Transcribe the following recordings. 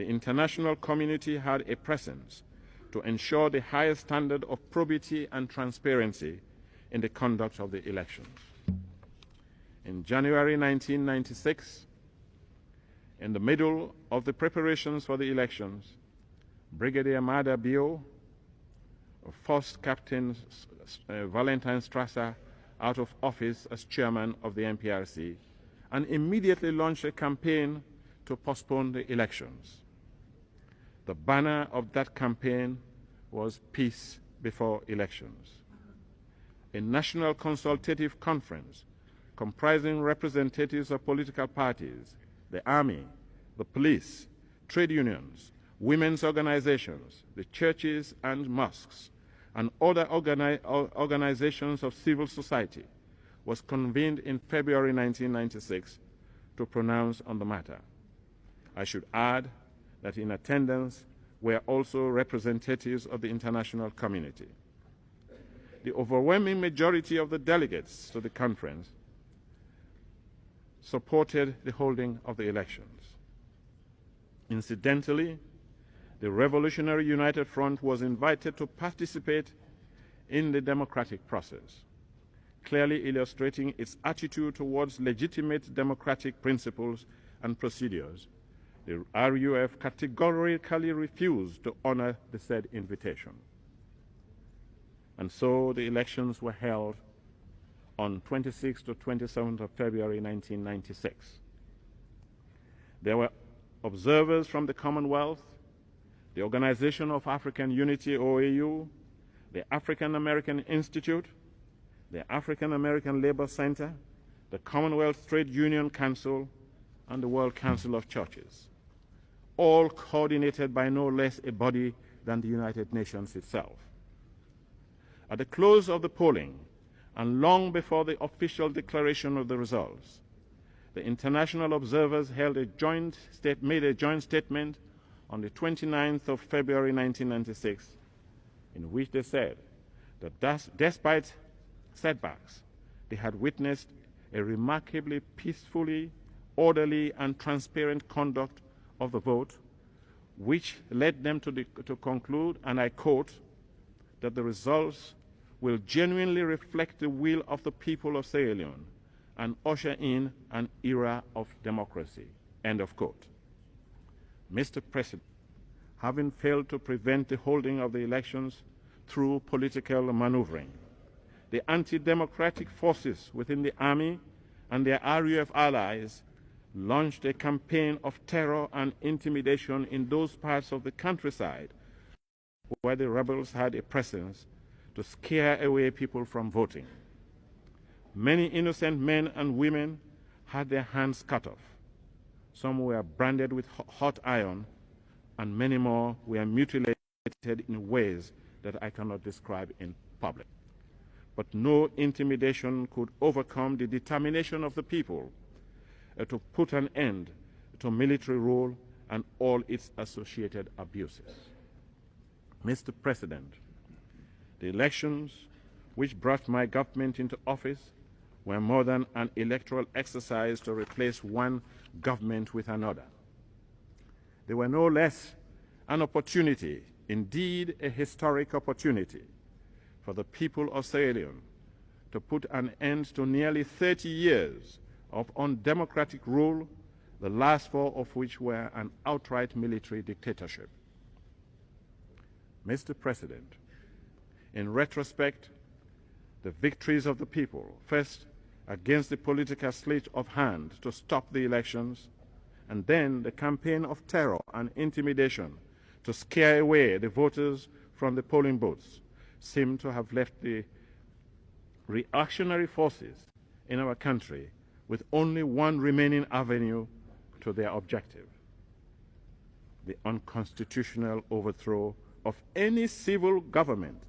the international community had a presence to ensure the highest standard of probity and transparency in the conduct of the elections. In January 1996, in the middle of the preparations for the elections, Brigadier Mada Bio forced Captain Valentine Strasser out of office as chairman of the MPRC and immediately launched a campaign to postpone the elections. The banner of that campaign was Peace Before Elections. A national consultative conference comprising representatives of political parties, the army, the police, trade unions, women's organizations, the churches and mosques, and other organizations of civil society was convened in February 1996 to pronounce on the matter. I should add that in attendance were also representatives of the international community. The overwhelming majority of the delegates to the conference supported the holding of the elections. Incidentally, the Revolutionary United Front was invited to participate in the democratic process, clearly illustrating its attitude towards legitimate democratic principles and procedures. The RUF categorically refused to honor the said invitation. And so the elections were held on 26th to 27th of February 1996. There were observers from the Commonwealth, the Organization of African Unity, OAU, the African American Institute, the African American Labor Center, the Commonwealth Trade Union Council, and the World Council of Churches, all coordinated by no less a body than the United Nations itself. At the close of the polling, and long before the official declaration of the results, the international observers made a joint statement on the 29th of February 1996, in which they said that despite setbacks, they had witnessed a remarkably peacefully, orderly, and transparent conduct of the vote, which led them to conclude, and I quote, that the results will genuinely reflect the will of the people of Sierra Leone and usher in an era of democracy, end of quote. Mr. President, having failed to prevent the holding of the elections through political maneuvering, the anti-democratic forces within the army and their RUF allies launched a campaign of terror and intimidation in those parts of the countryside where the rebels had a presence to scare away people from voting. Many innocent men and women had their hands cut off. Some were branded with hot iron, and many more were mutilated in ways that I cannot describe in public. But no intimidation could overcome the determination of the people to put an end to military rule and all its associated abuses. Mr. President, the elections which brought my government into office were more than an electoral exercise to replace one government with another. They were no less an opportunity, indeed a historic opportunity, for the people of Sierra Leone to put an end to nearly 30 years of undemocratic rule, the last 4 of which were an outright military dictatorship. Mr. President, in retrospect, the victories of the people, first against the political sleight of hand to stop the elections, and then the campaign of terror and intimidation to scare away the voters from the polling booths, seem to have left the reactionary forces in our country with only one remaining avenue to their objective: the unconstitutional overthrow of any civil government.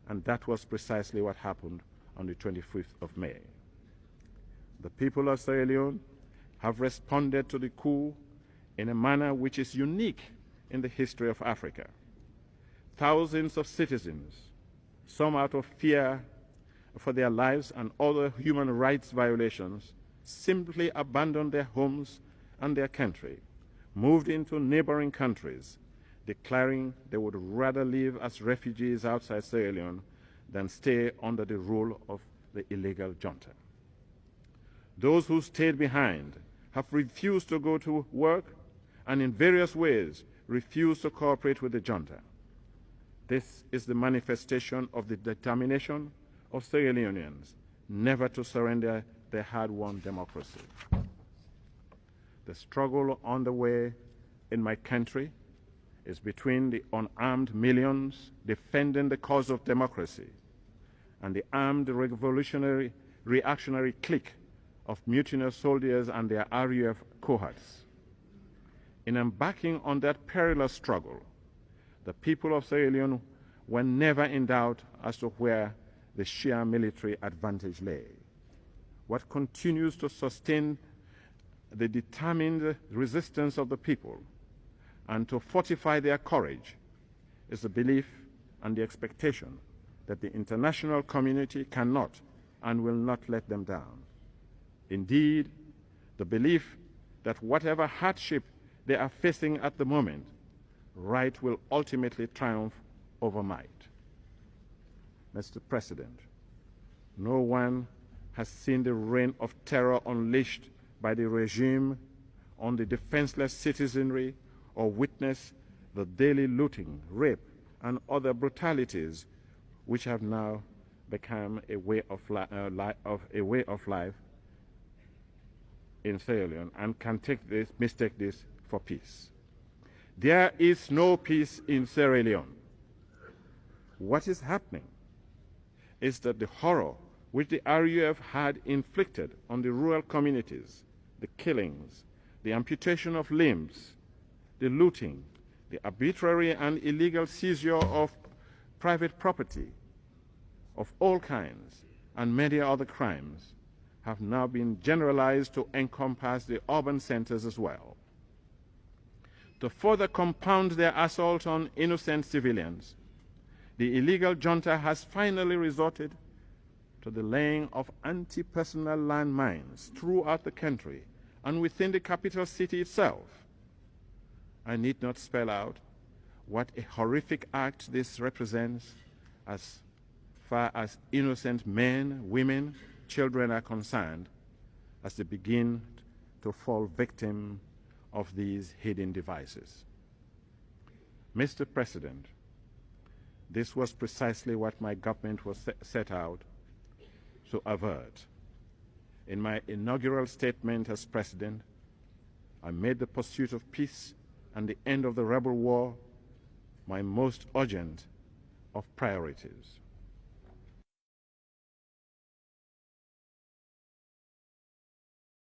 And that was precisely what happened on the 25th of May. The people of Sierra Leone have responded to the coup in a manner which is unique in the history of Africa. Thousands of citizens, some out of fear for their lives and other human rights violations, simply abandoned their homes and their country, moved into neighboring countries, declaring they would rather live as refugees outside Sierra Leone than stay under the rule of the illegal junta. Those who stayed behind have refused to go to work and in various ways refused to cooperate with the junta. This is the manifestation of the determination of Sierra Leoneans never to surrender their hard-won democracy. The struggle underway in my country is between the unarmed millions defending the cause of democracy and the armed reactionary clique of mutinous soldiers and their RUF cohorts. In embarking on that perilous struggle, the people of Sierra Leone were never in doubt as to where the sheer military advantage lay. What continues to sustain the determined resistance of the people and to fortify their courage is the belief and the expectation that the international community cannot and will not let them down. Indeed, the belief that whatever hardship they are facing at the moment, right will ultimately triumph over might. Mr. President, no one has seen the reign of terror unleashed by the regime on the defenseless citizenry or witnessed the daily looting, rape, and other brutalities which have now become a way of life in Sierra Leone and can mistake this for peace. There is no peace in Sierra Leone. What is happening is that the horror which the RUF had inflicted on the rural communities, the killings, the amputation of limbs, the looting, the arbitrary and illegal seizure of private property of all kinds, and many other crimes have now been generalized to encompass the urban centers as well. To further compound their assault on innocent civilians, the illegal junta has finally resorted to the laying of anti-personnel landmines throughout the country and within the capital city itself. I need not spell out what a horrific act this represents as far as innocent men, women, children are concerned as they begin to fall victim of these hidden devices. Mr. President, this was precisely what my government was set out to avert. In my inaugural statement as President, I made the pursuit of peace and the end of the rebel war my most urgent of priorities.